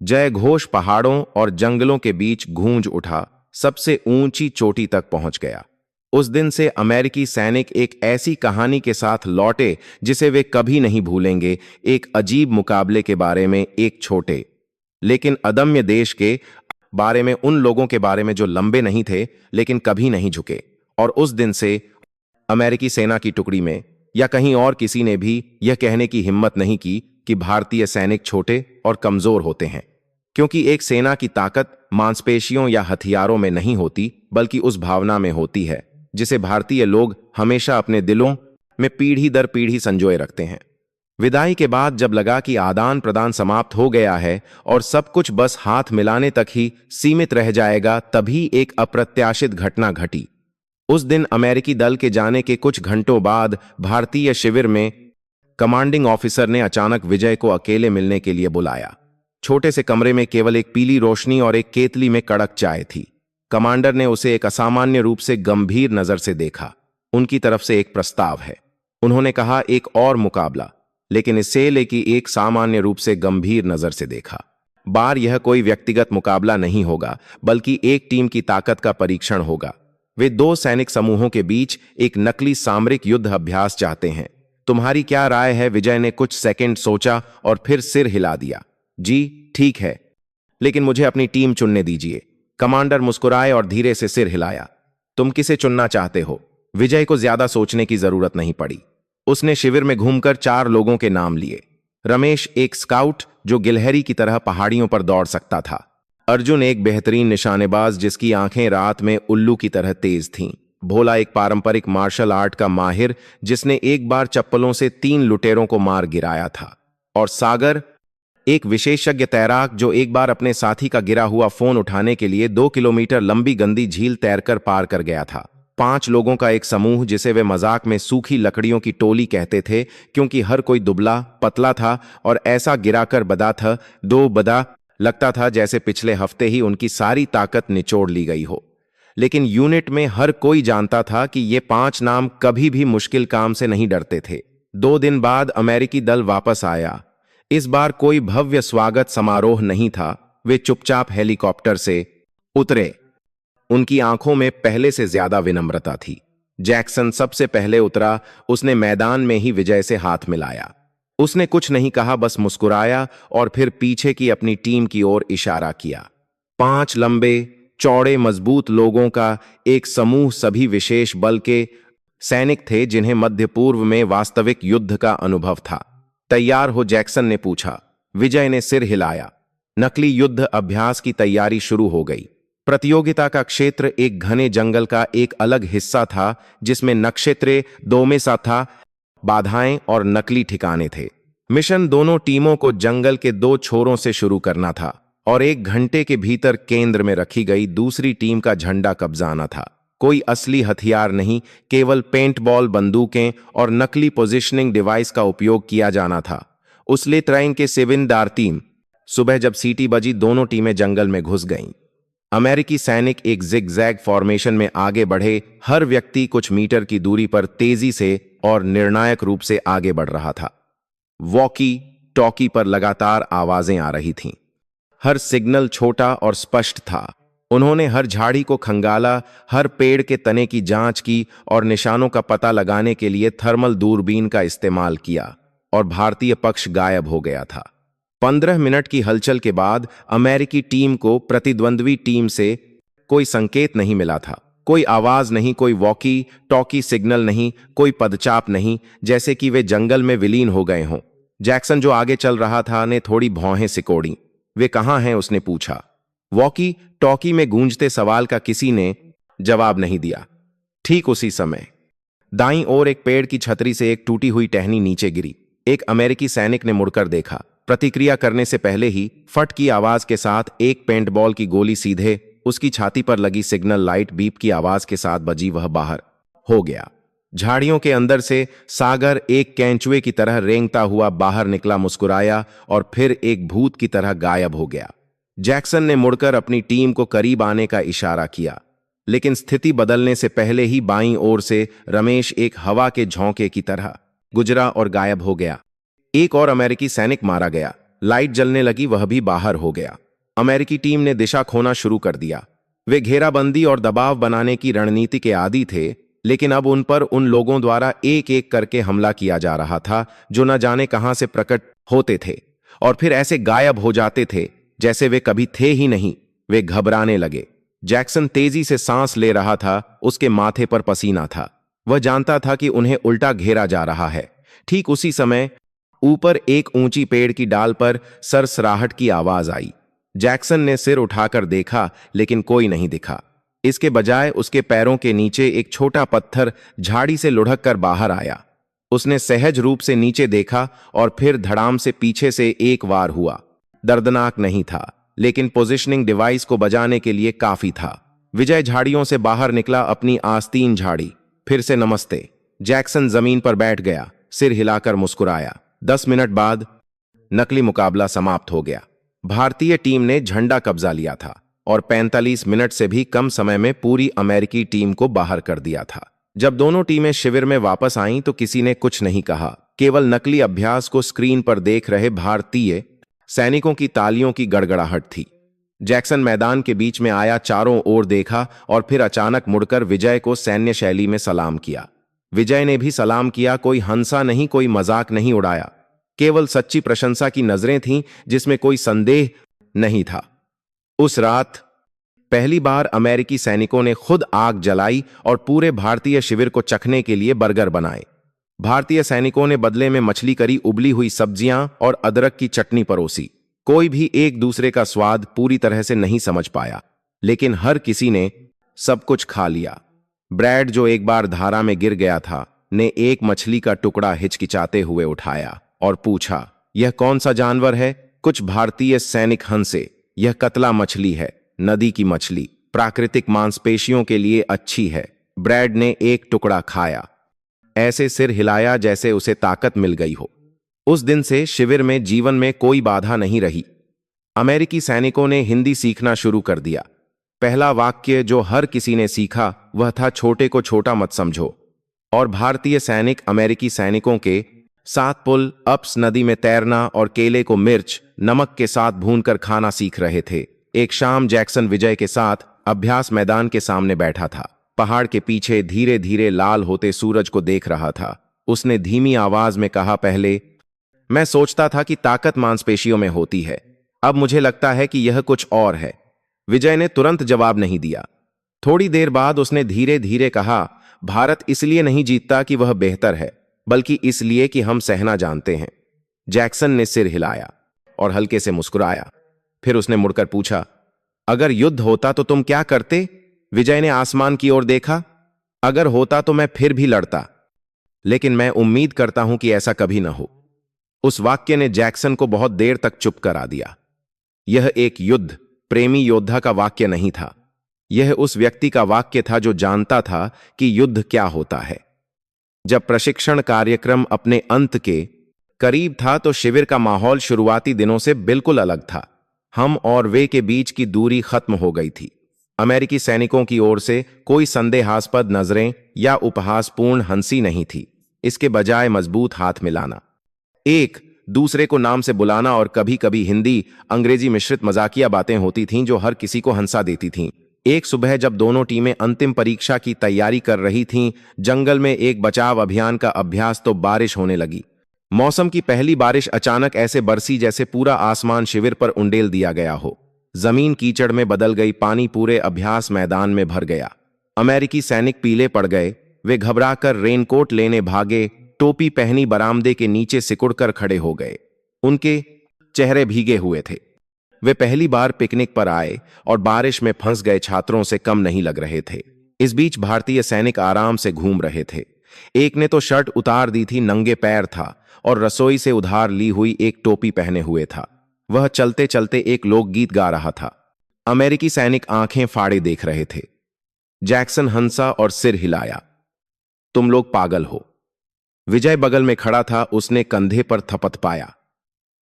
जय घोष पहाड़ों और जंगलों के बीच गूंज उठा, सबसे ऊंची चोटी तक पहुंच गया। उस दिन से अमेरिकी सैनिक एक ऐसी कहानी के साथ लौटे जिसे वे कभी नहीं भूलेंगे, एक अजीब मुकाबले के बारे में, एक छोटे लेकिन अदम्य देश के बारे में, उन लोगों के बारे में जो लंबे नहीं थे लेकिन कभी नहीं झुके। और उस दिन से अमेरिकी सेना की टुकड़ी में या कहीं और किसी ने भी यह कहने की हिम्मत नहीं की कि भारतीय सैनिक छोटे और कमजोर होते हैं, क्योंकि एक सेना की ताकत मांसपेशियों या हथियारों में नहीं होती, बल्कि उस भावना में होती है जिसे भारतीय लोग हमेशा अपने दिलों में पीढ़ी दर पीढ़ी संजोए रखते हैं। विदाई के बाद जब लगा कि आदान प्रदान समाप्त हो गया है और सब कुछ बस हाथ मिलाने तक ही सीमित रह जाएगा, तभी एक अप्रत्याशित घटना घटी। उस दिन अमेरिकी दल के जाने के कुछ घंटों बाद भारतीय शिविर में कमांडिंग ऑफिसर ने अचानक विजय को अकेले मिलने के लिए बुलाया। छोटे से कमरे में केवल एक पीली रोशनी और एक केतली में कड़क चाय थी। कमांडर ने उसे एक असामान्य रूप से गंभीर नजर से देखा। उनकी तरफ से एक प्रस्ताव है, उन्होंने कहा, एक और मुकाबला, लेकिन इससे लेकि एक सामान्य रूप से गंभीर नजर से देखा। बार यह कोई व्यक्तिगत मुकाबला नहीं होगा, बल्कि एक टीम की ताकत का परीक्षण होगा। वे 2 सैनिक समूहों के बीच एक नकली सामरिक युद्ध अभ्यास चाहते हैं। तुम्हारी क्या राय है? विजय ने कुछ सेकंड सोचा और फिर सिर हिला दिया। जी ठीक है, लेकिन मुझे अपनी टीम चुनने दीजिए। कमांडर मुस्कुराए और धीरे से सिर हिलाया। तुम किसे चुनना चाहते हो? विजय को ज्यादा सोचने की जरूरत नहीं पड़ी। उसने शिविर में घूमकर 4 लोगों के नाम लिए। रमेश, एक स्काउट जो गिलहरी की तरह पहाड़ियों पर दौड़ सकता था। अर्जुन, एक बेहतरीन निशानेबाज जिसकी आंखें रात में उल्लू की तरह तेज थीं। भोला, एक पारंपरिक मार्शल आर्ट का माहिर जिसने एक बार चप्पलों से 3 लुटेरों को मार गिराया था। और सागर, एक विशेषज्ञ तैराक जो एक बार अपने साथी का गिरा हुआ फोन उठाने के लिए 2 किलोमीटर लंबी गंदी झील तैरकर पार कर गया था। 5 लोगों का एक समूह जिसे वे मजाक में सूखी लकड़ियों की टोली कहते थे, क्योंकि हर कोई दुबला पतला था और ऐसा गिराकर बदा था, 2 बदा लगता था जैसे पिछले हफ्ते ही उनकी सारी ताकत निचोड़ ली गई हो। लेकिन यूनिट में हर कोई जानता था कि ये 5 नाम कभी भी मुश्किल काम से नहीं डरते थे। 2 दिन बाद अमेरिकी दल वापस आया। इस बार कोई भव्य स्वागत समारोह नहीं था। वे चुपचाप हेलीकॉप्टर से उतरे। उनकी आंखों में पहले से ज्यादा विनम्रता थी। जैक्सन सबसे पहले उतरा। उसने मैदान में ही विजय से हाथ मिलाया। उसने कुछ नहीं कहा, बस मुस्कुराया और फिर पीछे की अपनी टीम की ओर इशारा किया। 5 लंबे चौड़े मजबूत लोगों का एक समूह, सभी विशेष बल के सैनिक थे जिन्हें मध्य पूर्व में वास्तविक युद्ध का अनुभव था। तैयार हो, जैक्सन ने पूछा। विजय ने सिर हिलाया। नकली युद्ध अभ्यास की तैयारी शुरू हो गई। प्रतियोगिता का क्षेत्र एक घने जंगल का एक अलग हिस्सा था, जिसमें नक्षत्रे दो में सा था, बाधाएं और नकली ठिकाने थे। मिशन दोनों टीमों को जंगल के दो छोरों से शुरू करना था और 1 घंटे के भीतर केंद्र में रखी गई दूसरी टीम का झंडा कब्जाना था। कोई असली हथियार नहीं, केवल पेंटबॉल बंदूकें और नकली पोजिशनिंग डिवाइस का उपयोग किया जाना था। उसले ट्रेन के सेविनदार टीम। सुबह जब सीटी बजी, दोनों टीमें जंगल में घुस गईं। अमेरिकी सैनिक एक जिगजैग फॉर्मेशन में आगे बढ़े। हर व्यक्ति कुछ मीटर की दूरी पर तेजी से और निर्णायक रूप से आगे बढ़ रहा था। वॉकी टॉकी पर लगातार आवाजें आ रही थीं। हर सिग्नल छोटा और स्पष्ट था। उन्होंने हर झाड़ी को खंगाला, हर पेड़ के तने की जांच की और निशानों का पता लगाने के लिए थर्मल दूरबीन का इस्तेमाल किया, और भारतीय पक्ष गायब हो गया था। 15 मिनट की हलचल के बाद अमेरिकी टीम को प्रतिद्वंद्वी टीम से कोई संकेत नहीं मिला था। कोई आवाज नहीं, कोई वॉकी टॉकी सिग्नल नहीं, कोई पदचाप नहीं, जैसे कि वे जंगल में विलीन हो गए हों। जैक्सन, जो आगे चल रहा था, ने थोड़ी भौहें सिकोड़ी। वे कहाँ हैं? उसने पूछा। वॉकी टॉकी में गूंजते सवाल का किसी ने जवाब नहीं दिया। ठीक उसी समय दाईं ओर एक पेड़ की छतरी से एक टूटी हुई टहनी नीचे गिरी। एक अमेरिकी सैनिक ने मुड़कर देखा। प्रतिक्रिया करने से पहले ही फट की आवाज के साथ एक पेंटबॉल की गोली सीधे उसकी छाती पर लगी। सिग्नल लाइट बीप की आवाज के साथ बजी। वह बाहर हो गया। झाड़ियों के अंदर से सागर एक कैंचुए की तरह रेंगता हुआ बाहर निकला, मुस्कुराया और फिर एक भूत की तरह गायब हो गया। जैक्सन ने मुड़कर अपनी टीम को करीब आने का इशारा किया, लेकिन स्थिति बदलने से पहले ही बाईं ओर से रमेश एक हवा के झोंके की तरह गुजरा और गायब हो गया। एक और अमेरिकी सैनिक मारा गया। लाइट जलने लगी, वह भी बाहर हो गया। अमेरिकी टीम ने दिशा खोना शुरू कर दिया। वे घेराबंदी और दबाव बनाने की रणनीति के आदी थे, लेकिन अब उन पर उन लोगों द्वारा एक एक करके हमला किया जा रहा था जो न जाने कहां से प्रकट होते थे और फिर ऐसे गायब हो जाते थे जैसे वे कभी थे ही नहीं। वे घबराने लगे। जैक्सन तेजी से सांस ले रहा था। उसके माथे पर पसीना था। वह जानता था कि उन्हें उल्टा घेरा जा रहा है। ठीक उसी समय ऊपर एक ऊंची पेड़ की डाल पर सरसराहट की आवाज आई। जैक्सन ने सिर उठाकर देखा, लेकिन कोई नहीं दिखा। इसके बजाय उसके पैरों के नीचे एक छोटा पत्थर झाड़ी से लुढ़क कर बाहर आया। उसने सहज रूप से नीचे देखा और फिर धड़ाम से पीछे से एक वार हुआ। दर्दनाक नहीं था, लेकिन पोजिशनिंग डिवाइस को बजाने के लिए काफी था। विजय झाड़ियों से बाहर निकला, अपनी आस्तीन झाड़ी। फिर से नमस्ते। जैक्सन जमीन पर बैठ गया, सिर हिलाकर मुस्कुराया। 10 मिनट बाद नकली मुकाबला समाप्त हो गया। भारतीय टीम ने झंडा कब्जा लिया था और 45 मिनट से भी कम समय में पूरी अमेरिकी टीम को बाहर कर दिया था। जब दोनों टीमें शिविर में वापस आईं तो किसी ने कुछ नहीं कहा। केवल नकली अभ्यास को स्क्रीन पर देख रहे भारतीय सैनिकों की तालियों की गड़गड़ाहट थी। जैक्सन मैदान के बीच में आया, चारों ओर देखा और फिर अचानक मुड़कर विजय को सैन्य शैली में सलाम किया। विजय ने भी सलाम किया। कोई हंसा नहीं, कोई मजाक नहीं उड़ाया। केवल सच्ची प्रशंसा की नजरें थीं, जिसमें कोई संदेह नहीं था। उस रात पहली अमेरिकी अमेरिकी सैनिकों ने खुद आग जलाई और पूरे भारतीय शिविर को चखने के लिए बर्गर बनाए। भारतीय सैनिकों ने बदले में मछली करी, उबली हुई सब्जियां और अदरक की चटनी परोसी। कोई भी एक दूसरे का स्वाद पूरी तरह से नहीं समझ पाया, लेकिन हर किसी ने सब कुछ खा लिया। ब्रैड, जो एक बार धारा में गिर गया था, ने एक मछली का टुकड़ा हिचकिचाते हुए उठाया और पूछा, यह कौन सा जानवर है? कुछ भारतीय सैनिक हंसे। यह कतला मछली है, नदी की मछली, प्राकृतिक मांसपेशियों के लिए अच्छी है। ब्रैड ने एक टुकड़ा खाया, ऐसे सिर हिलाया जैसे उसे ताकत मिल गई हो। उस दिन से शिविर में जीवन में कोई बाधा नहीं रही। अमेरिकी सैनिकों ने हिंदी सीखना शुरू कर दिया। पहला वाक्य जो हर किसी ने सीखा वह था, छोटे को छोटा मत समझो। और भारतीय सैनिक अमेरिकी सैनिकों के साथ पुल अप्स, नदी में तैरना और केले को मिर्च नमक के साथ भूनकर खाना सीख रहे थे। एक शाम जैक्सन विजय के साथ अभ्यास मैदान के सामने बैठा था। पहाड़ के पीछे धीरे धीरे लाल होते सूरज को देख रहा था। उसने धीमी आवाज में कहा, पहले मैं सोचता था कि ताकत मांसपेशियों में होती है, अब मुझे लगता है कि यह कुछ और है। विजय ने तुरंत जवाब नहीं दिया। थोड़ी देर बाद उसने धीरे धीरे कहा, भारत इसलिए नहीं जीतता कि वह बेहतर है, बल्कि इसलिए कि हम सहना जानते हैं। जैक्सन ने सिर हिलाया और हल्के से मुस्कुराया। फिर उसने मुड़कर पूछा, अगर युद्ध होता तो तुम क्या करते? विजय ने आसमान की ओर देखा। अगर होता तो मैं फिर भी लड़ता, लेकिन मैं उम्मीद करता हूं कि ऐसा कभी ना हो। उस वाक्य ने जैक्सन को बहुत देर तक चुप करा दिया। यह एक युद्ध प्रेमी योद्धा का वाक्य नहीं था। यह उस व्यक्ति का वाक्य था जो जानता था कि युद्ध क्या होता है। जब प्रशिक्षण कार्यक्रम अपने अंत के करीब था तो शिविर का माहौल शुरुआती दिनों से बिल्कुल अलग था। हम और वे के बीच की दूरी खत्म हो गई थी। अमेरिकी सैनिकों की ओर से कोई संदेहास्पद नजरें या उपहासपूर्ण हंसी नहीं थी। इसके बजाय मजबूत हाथ मिलाना, एक दूसरे को नाम से बुलाना और कभी कभी हिंदी अंग्रेजी मिश्रित मजाकिया बातें होती थीं जो हर किसी को हंसा देती थीं। एक सुबह जब दोनों टीमें अंतिम परीक्षा की तैयारी कर रही थीं, जंगल में एक बचाव अभियान का अभ्यास, तो बारिश होने लगी। मौसम की पहली बारिश अचानक ऐसे बरसी जैसे पूरा आसमान शिविर पर उंडेल दिया गया हो। जमीन कीचड़ में बदल गई, पानी पूरे अभ्यास मैदान में भर गया। अमेरिकी सैनिक पीले पड़ गए। वे घबराकर रेनकोट लेने भागे, टोपी पहनी बरामदे के नीचे सिकुड़कर खड़े हो गए। उनके चेहरे भीगे हुए थे। वे पहली बार पिकनिक पर आए और बारिश में फंस गए छात्रों से कम नहीं लग रहे थे। इस बीच भारतीय सैनिक आराम से घूम रहे थे। एक ने तो शर्ट उतार दी थी, नंगे पैर था और रसोई से उधार ली हुई एक टोपी पहने हुए था। वह चलते चलते एक लोकगीत गा रहा था। अमेरिकी सैनिक आंखें फाड़े देख रहे थे। जैक्सन हंसा और सिर हिलाया। तुम लोग पागल हो। विजय बगल में खड़ा था, उसने कंधे पर थपथ पाया।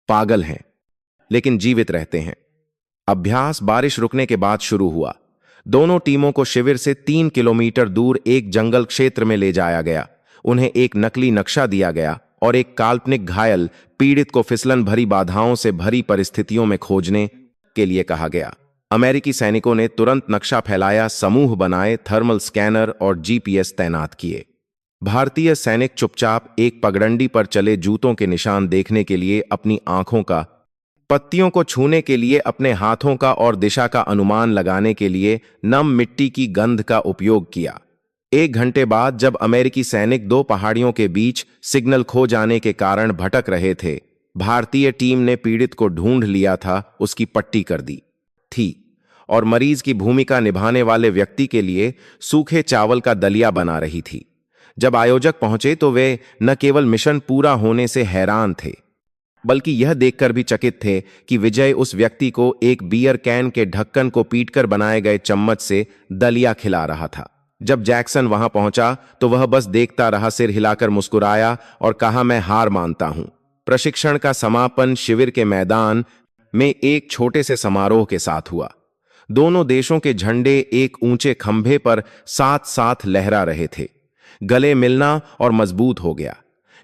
पागल हैं, लेकिन जीवित रहते हैं। अभ्यास बारिश रुकने के बाद शुरू हुआ। दोनों टीमों को शिविर से 3 किलोमीटर दूर एक जंगल क्षेत्र में ले जाया गया। उन्हें एक नकली नक्शा दिया गया और एक काल्पनिक घायल पीड़ित को फिसलन भरी बाधाओं से भरी परिस्थितियों में खोजने के लिए कहा गया। अमेरिकी सैनिकों ने तुरंत नक्शा फैलाया, समूह बनाए, थर्मल स्कैनर और जीपीएस तैनात किए। भारतीय सैनिक चुपचाप एक पगडंडी पर चले, जूतों के निशान देखने के लिए अपनी आंखों का, पत्तियों को छूने के लिए अपने हाथों का और दिशा का अनुमान लगाने के लिए नम मिट्टी की गंध का उपयोग किया। 1 घंटे बाद जब अमेरिकी सैनिक 2 पहाड़ियों के बीच सिग्नल खो जाने के कारण भटक रहे थे, भारतीय टीम ने पीड़ित को ढूंढ लिया था, उसकी पट्टी कर दी थी और मरीज की भूमिका निभाने वाले व्यक्ति के लिए सूखे चावल का दलिया बना रही थी। जब आयोजक पहुंचे तो वे न केवल मिशन पूरा होने से हैरान थे, बल्कि यह देखकर भी चकित थे कि विजय उस व्यक्ति को एक बियर कैन के ढक्कन को पीटकर बनाए गए चम्मच से दलिया खिला रहा था। जब जैक्सन वहां पहुंचा तो वह बस देखता रहा, सिर हिलाकर मुस्कुराया और कहा, मैं हार मानता हूं। प्रशिक्षण का समापन शिविर के मैदान में एक छोटे से समारोह के साथ हुआ। दोनों देशों के झंडे एक ऊंचे खंभे पर साथ साथ लहरा रहे थे। गले मिलना और मजबूत हो गया।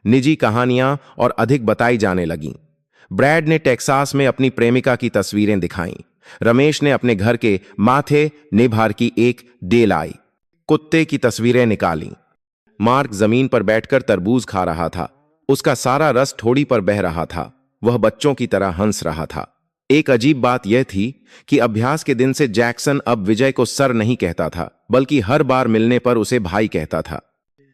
निजी कहानियां और अधिक बताई जाने लगीं। ब्रैड ने टेक्सास में अपनी प्रेमिका की तस्वीरें दिखाईं। रमेश ने अपने घर के माथे नेभार की एक डेलाई कुत्ते की तस्वीरें निकालीं। मार्क जमीन पर बैठकर तरबूज खा रहा था। उसका सारा रस ठोड़ी पर बह रहा था। वह बच्चों की तरह हंस रहा था। एक अजीब बात यह थी कि अभ्यास के दिन से जैक्सन अब विजय को सर नहीं कहता था, बल्कि हर बार मिलने पर उसे भाई कहता था।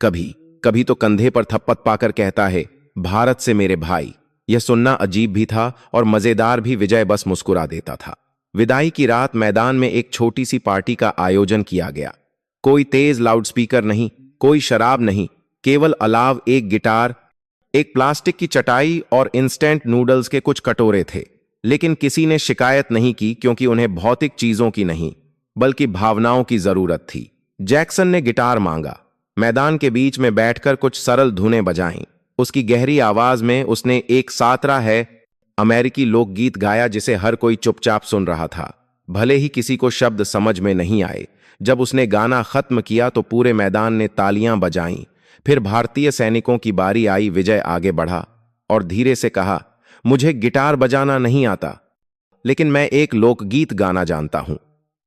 कभी कभी तो कंधे पर थप्पड़ पाकर कहता है, भारत से मेरे भाई। यह सुनना अजीब भी था और मजेदार भी। विजय बस मुस्कुरा देता था। विदाई की रात मैदान में एक छोटी सी पार्टी का आयोजन किया गया। कोई तेज लाउडस्पीकर नहीं, कोई शराब नहीं, केवल अलाव, एक गिटार, एक प्लास्टिक की चटाई और इंस्टेंट नूडल्स के कुछ कटोरे थे। लेकिन किसी ने शिकायत नहीं की, क्योंकि उन्हें भौतिक चीजों की नहीं, बल्कि भावनाओं की जरूरत थी। जैक्सन ने गिटार मांगा। मैदान के बीच में बैठकर कुछ सरल धुनें बजाईं। उसकी गहरी आवाज में उसने एक सातरा है अमेरिकी लोकगीत गाया जिसे हर कोई चुपचाप सुन रहा था, भले ही किसी को शब्द समझ में नहीं आए। जब उसने गाना खत्म किया तो पूरे मैदान ने तालियां बजाईं। फिर भारतीय सैनिकों की बारी आई। विजय आगे बढ़ा और धीरे से कहा, मुझे गिटार बजाना नहीं आता, लेकिन मैं एक लोकगीत गाना जानता हूं।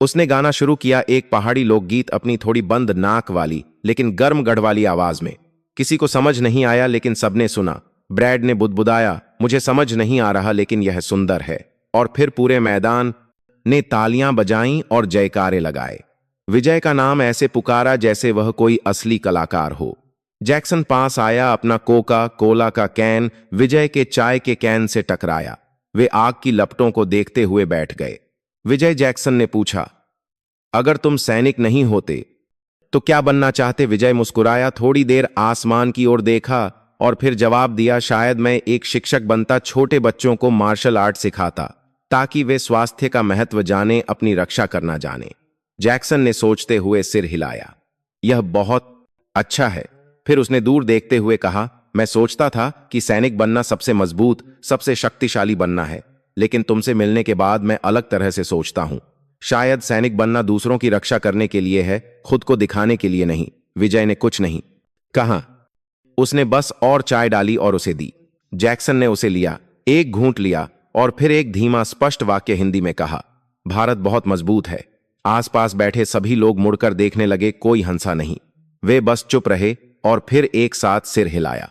उसने गाना शुरू किया, एक पहाड़ी लोकगीत, अपनी थोड़ी बंद नाक वाली लेकिन गर्म गढ़ वाली आवाज में। किसी को समझ नहीं आया, लेकिन सबने सुना। ब्रैड ने बुदबुदाया, मुझे समझ नहीं आ रहा, लेकिन यह सुंदर है। और फिर पूरे मैदान ने तालियां बजाईं और जयकारे लगाए। विजय का नाम ऐसे पुकारा जैसे वह कोई असली कलाकार हो। जैक्सन पास आया, अपना कोका कोला का कैन विजय के चाय के कैन से टकराया। वे आग की लपटों को देखते हुए बैठ गए। विजय जैक्सन ने पूछा, अगर तुम सैनिक नहीं होते तो क्या बनना चाहते? विजय मुस्कुराया, थोड़ी देर आसमान की ओर देखा और फिर जवाब दिया, शायद मैं एक शिक्षक बनता, छोटे बच्चों को मार्शल आर्ट सिखाता ताकि वे स्वास्थ्य का महत्व जाने, अपनी रक्षा करना जाने। जैक्सन ने सोचते हुए सिर हिलाया, यह बहुत अच्छा है। फिर उसने दूर देखते हुए कहा, मैं सोचता था कि सैनिक बनना सबसे मजबूत, सबसे शक्तिशाली बनना है, लेकिन तुमसे मिलने के बाद मैं अलग तरह से सोचता हूं। शायद सैनिक बनना दूसरों की रक्षा करने के लिए है, खुद को दिखाने के लिए नहीं। विजय ने कुछ नहीं कहा, उसने बस और चाय डाली और उसे दी। जैक्सन ने उसे लिया, एक घूंट लिया और फिर एक धीमा स्पष्ट वाक्य हिंदी में कहा, भारत बहुत मजबूत है। आसपास बैठे सभी लोग मुड़कर देखने लगे, कोई हंसा नहीं। वे बस चुप रहे और फिर एक साथ सिर हिलाया।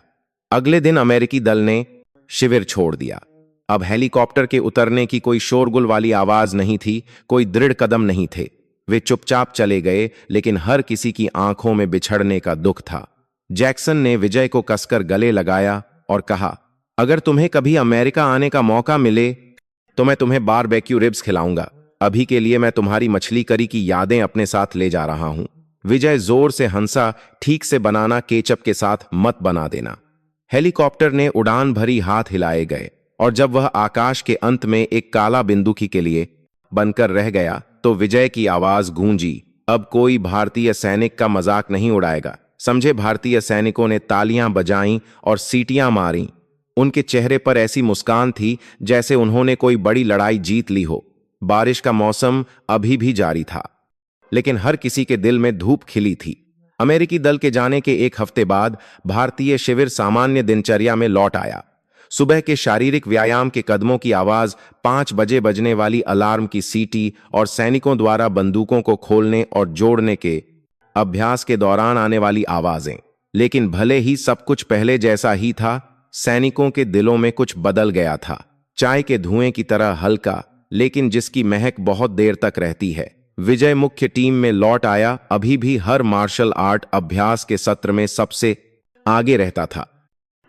अगले दिन अमेरिकी दल ने शिविर छोड़ दिया। अब हेलीकॉप्टर के उतरने की कोई शोरगुल वाली आवाज नहीं थी, कोई दृढ़ कदम नहीं थे। वे चुपचाप चले गए, लेकिन हर किसी की आंखों में बिछड़ने का दुख था। जैक्सन ने विजय को कसकर गले लगाया और कहा, अगर तुम्हें कभी अमेरिका आने का मौका मिले तो मैं तुम्हें बारबेक्यू रिब्स खिलाऊंगा। अभी के लिए मैं तुम्हारी मछली करी की यादें अपने साथ ले जा रहा हूं। विजय जोर से हंसा, ठीक से बनाना, केचप के साथ मत बना देना। हेलीकॉप्टर ने उड़ान भरी, हाथ हिलाए गए और जब वह आकाश के अंत में एक काला बिंदुकी के लिए बनकर रह गया तो विजय की आवाज गूंजी, अब कोई भारतीय सैनिक का मजाक नहीं उड़ाएगा, समझे? भारतीय सैनिकों ने तालियां बजाईं और सीटियां मारीं। उनके चेहरे पर ऐसी मुस्कान थी जैसे उन्होंने कोई बड़ी लड़ाई जीत ली हो। बारिश का मौसम अभी भी जारी था, लेकिन हर किसी के दिल में धूप खिली थी। अमेरिकी दल के जाने के एक हफ्ते बाद भारतीय शिविर सामान्य दिनचर्या में लौट आया। सुबह के शारीरिक व्यायाम के कदमों की आवाज, 5 बजे बजने वाली अलार्म की सीटी और सैनिकों द्वारा बंदूकों को खोलने और जोड़ने के अभ्यास के दौरान आने वाली आवाजें। लेकिन भले ही सब कुछ पहले जैसा ही था, सैनिकों के दिलों में कुछ बदल गया था। चाय के धुएं की तरह हल्का, लेकिन जिसकी महक बहुत देर तक रहती है। विजय मुख्य टीम में लौट आया, अभी भी हर मार्शल आर्ट अभ्यास के सत्र में सबसे आगे रहता था।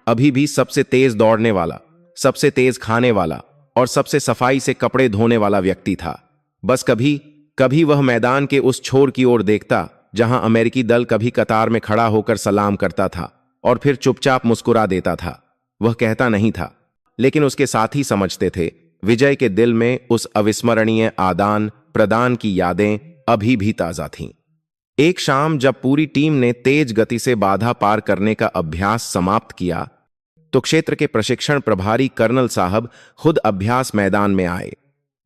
अभी भी सबसे तेज दौड़ने वाला, सबसे तेज खाने वाला और सबसे सफाई से कपड़े धोने वाला व्यक्ति था। बस कभी कभी वह मैदान के उस छोर की ओर देखता जहां अमेरिकी दल कभी कतार में खड़ा होकर सलाम करता था और फिर चुपचाप मुस्कुरा देता था। वह कहता नहीं था, लेकिन उसके साथी समझते थे। विजय के दिल में उस अविस्मरणीय आदान प्रदान की यादें अभी भी ताजा थीं। एक शाम जब पूरी टीम ने तेज गति से बाधा पार करने का अभ्यास समाप्त किया तो क्षेत्र के प्रशिक्षण प्रभारी कर्नल साहब खुद अभ्यास मैदान में आए।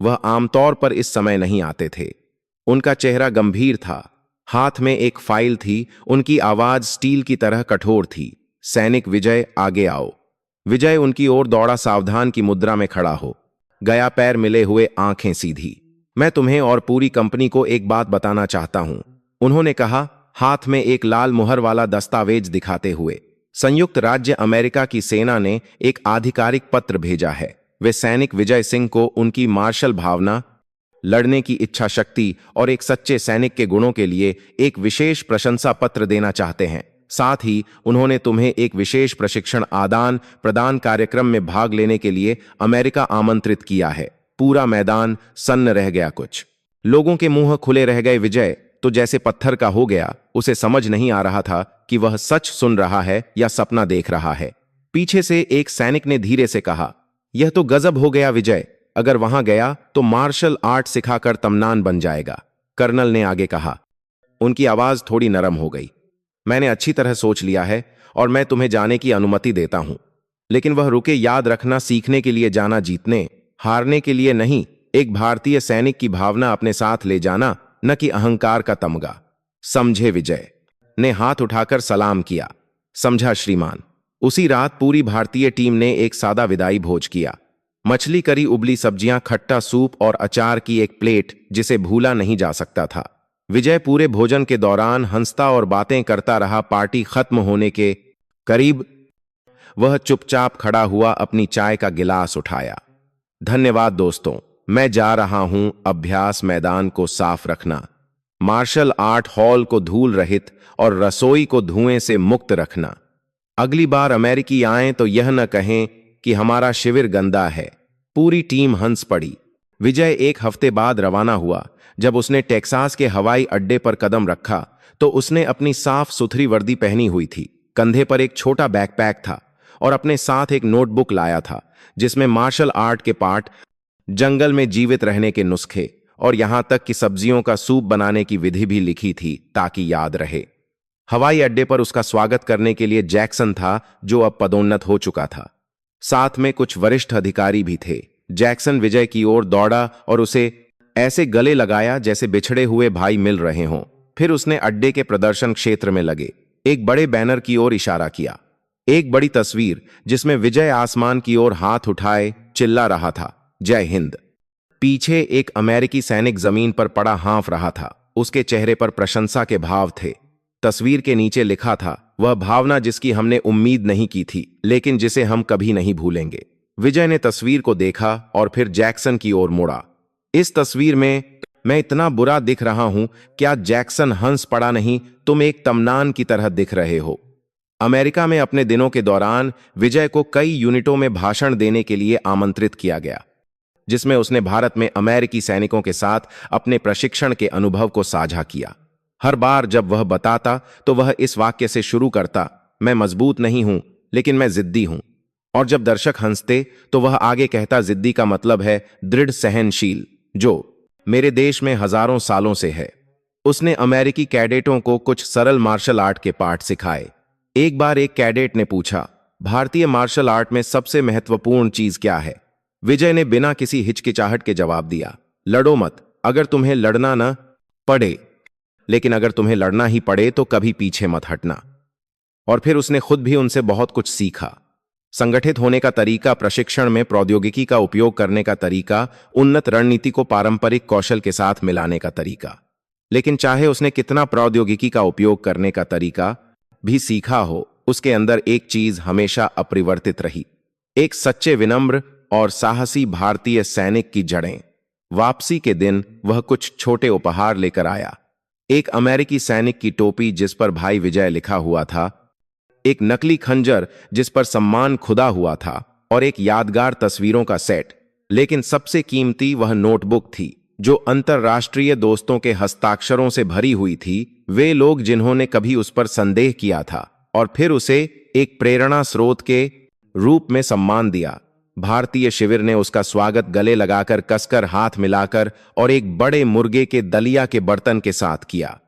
वह आमतौर पर इस समय नहीं आते थे। उनका चेहरा गंभीर था, हाथ में एक फाइल थी, उनकी आवाज स्टील की तरह कठोर थी, सैनिक विजय आगे आओ। विजय उनकी ओर दौड़ा, सावधान की मुद्रा में खड़ा हो गया, पैर मिले हुए, आंखें सीधी। मैं तुम्हें और पूरी कंपनी को एक बात बताना चाहता हूं, उन्होंने कहा, हाथ में एक लाल मुहर वाला दस्तावेज दिखाते हुए। संयुक्त राज्य अमेरिका की सेना ने एक आधिकारिक पत्र भेजा है। वे सैनिक विजय सिंह को उनकी मार्शल भावना, लड़ने की इच्छा शक्ति और एक सच्चे सैनिक के गुणों के लिए एक विशेष प्रशंसा पत्र देना चाहते हैं। साथ ही उन्होंने तुम्हें एक विशेष प्रशिक्षण आदान प्रदान कार्यक्रम में भाग लेने के लिए अमेरिका आमंत्रित किया है। पूरा मैदान सन्न रह गया, कुछ लोगों के मुंह खुले रह गए। विजय तो जैसे पत्थर का हो गया, उसे समझ नहीं आ रहा था कि वह सच सुन रहा है या सपना देख रहा है। पीछे से एक सैनिक ने धीरे से कहा, यह तो गजब हो गया विजय, अगर वहां गया तो मार्शल आर्ट सिखाकर तमनान बन जाएगा। कर्नल ने आगे कहा, उनकी आवाज थोड़ी नरम हो गई। मैंने अच्छी तरह सोच लिया है और मैं तुम्हें जाने की अनुमति देता हूं, लेकिन वह रुके, याद रखना, सीखने के लिए जाना, जीतने हारने के लिए नहीं। एक भारतीय सैनिक की भावना अपने साथ ले जाना, न कि अहंकार का तमगा। समझे? विजय ने हाथ उठाकर सलाम किया। समझा श्रीमान। उसी रात पूरी भारतीय टीम ने एक सादा विदाई भोज किया। मछली करी, उबली सब्जियां, खट्टा सूप और अचार की एक प्लेट जिसे भूला नहीं जा सकता था। विजय पूरे भोजन के दौरान हंसता और बातें करता रहा। पार्टी खत्म होने के करीब वह चुपचाप खड़ा हुआ, अपनी चाय का गिलास उठाया। धन्यवाद दोस्तों, मैं जा रहा हूं अभ्यास मैदान को साफ रखना। मार्शल आर्ट हॉल को धूल रहित और रसोई को धुएं से मुक्त रखना। अगली बार अमेरिकी आएं तो यह न कहें कि हमारा शिविर गंदा है। पूरी टीम हंस पड़ी। विजय एक हफ्ते बाद रवाना हुआ। जब उसने टेक्सास के हवाई अड्डे पर कदम रखा तो उसने अपनी साफ सुथरी वर्दी पहनी हुई थी, कंधे पर एक छोटा बैकपैक था और अपने साथ एक नोटबुक लाया था जिसमें मार्शल आर्ट के पाठ, जंगल में जीवित रहने के नुस्खे और यहां तक कि सब्जियों का सूप बनाने की विधि भी लिखी थी ताकि याद रहे। हवाई अड्डे पर उसका स्वागत करने के लिए जैक्सन था, जो अब पदोन्नत हो चुका था। साथ में कुछ वरिष्ठ अधिकारी भी थे। जैक्सन विजय की ओर दौड़ा और उसे ऐसे गले लगाया जैसे बिछड़े हुए भाई मिल रहे हों। फिर उसने अड्डे के प्रदर्शन क्षेत्र में लगे एक बड़े बैनर की ओर इशारा किया। एक बड़ी तस्वीर जिसमें विजय आसमान की ओर हाथ उठाए चिल्ला रहा था, जय हिंद। पीछे एक अमेरिकी सैनिक जमीन पर पड़ा हाँफ रहा था। उसके चेहरे पर प्रशंसा के भाव थे। तस्वीर के नीचे लिखा था, वह भावना जिसकी हमने उम्मीद नहीं की थी लेकिन जिसे हम कभी नहीं भूलेंगे। विजय ने तस्वीर को देखा और फिर जैक्सन की ओर मुड़ा। इस तस्वीर में मैं इतना बुरा दिख रहा हूं क्या? जैक्सन हंस पड़ा। नहीं, तुम एक तमनान की तरह दिख रहे हो। अमेरिका में अपने दिनों के दौरान विजय को कई यूनिटों में भाषण देने के लिए आमंत्रित किया गया, जिसमें उसने भारत में अमेरिकी सैनिकों के साथ अपने प्रशिक्षण के अनुभव को साझा किया। हर बार जब वह बताता तो वह इस वाक्य से शुरू करता, मैं मजबूत नहीं हूं लेकिन मैं जिद्दी हूं। और जब दर्शक हंसते तो वह आगे कहता, जिद्दी का मतलब है दृढ़ सहनशील, जो मेरे देश में हजारों सालों से है। उसने अमेरिकी कैडेटों को कुछ सरल मार्शल आर्ट के पाठ सिखाए। एक बार एक कैडेट ने पूछा, भारतीय मार्शल आर्ट में सबसे महत्वपूर्ण चीज क्या है? विजय ने बिना किसी हिचकिचाहट के जवाब दिया, लड़ो मत अगर तुम्हें लड़ना न पड़े, लेकिन अगर तुम्हें लड़ना ही पड़े तो कभी पीछे मत हटना। और फिर उसने खुद भी उनसे बहुत कुछ सीखा। संगठित होने का तरीका, प्रशिक्षण में प्रौद्योगिकी का उपयोग करने का तरीका, उन्नत रणनीति को पारंपरिक कौशल के साथ मिलाने का तरीका। लेकिन चाहे उसने कितना प्रौद्योगिकी का उपयोग करने का तरीका भी सीखा हो, उसके अंदर एक चीज हमेशा अपरिवर्तित रही, एक सच्चे, विनम्र और साहसी भारतीय सैनिक की जड़ें। वापसी के दिन वह कुछ छोटे उपहार लेकर आया। एक अमेरिकी सैनिक की टोपी जिस पर भाई विजय लिखा हुआ था, एक नकली खंजर जिस पर सम्मान खुदा हुआ था और एक यादगार तस्वीरों का सेट। लेकिन सबसे कीमती वह नोटबुक थी जो अंतर्राष्ट्रीय दोस्तों के हस्ताक्षरों से भरी हुई थी, वे लोग जिन्होंने कभी उस पर संदेह किया था और फिर उसे एक प्रेरणा स्रोत के रूप में सम्मान दिया। भारतीय शिविर ने उसका स्वागत गले लगाकर, कसकर हाथ मिलाकर और एक बड़े मुर्गे के दलिया के बर्तन के साथ किया।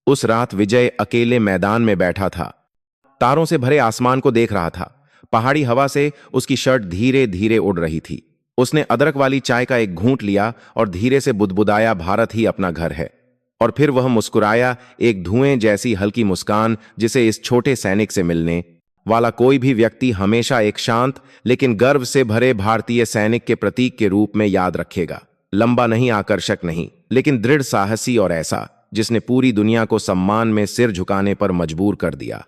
उस रात विजय अकेले मैदान में बैठा था, तारों से भरे आसमान को देख रहा था। पहाड़ी हवा से उसकी शर्ट धीरे धीरे उड़ रही थी। उसने अदरक वाली चाय का एक घूंट लिया और धीरे से बुदबुदाया, भारत ही अपना घर है। और फिर वह मुस्कुराया, एक धुएं जैसी हल्की मुस्कान जिसे इस छोटे सैनिक से मिलने वाला कोई भी व्यक्ति हमेशा एक शांत लेकिन गर्व से भरे भारतीय सैनिक के प्रतीक के रूप में याद रखेगा। लंबा नहीं, आकर्षक नहीं, लेकिन दृढ़, साहसी और ऐसा जिसने पूरी दुनिया को सम्मान में सिर झुकाने पर मजबूर कर दिया।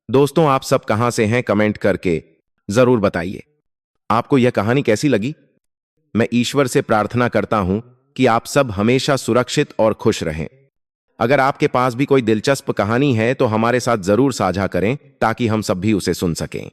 दोस्तों, आप सब कहां से हैं? कमेंट करके जरूर बताइए। आपको यह कहानी कैसी लगी? मैं ईश्वर से प्रार्थना करता हूं कि आप सब हमेशा सुरक्षित और खुश रहें। अगर आपके पास भी कोई दिलचस्प कहानी है तो हमारे साथ जरूर साझा करें ताकि हम सब भी उसे सुन सकें।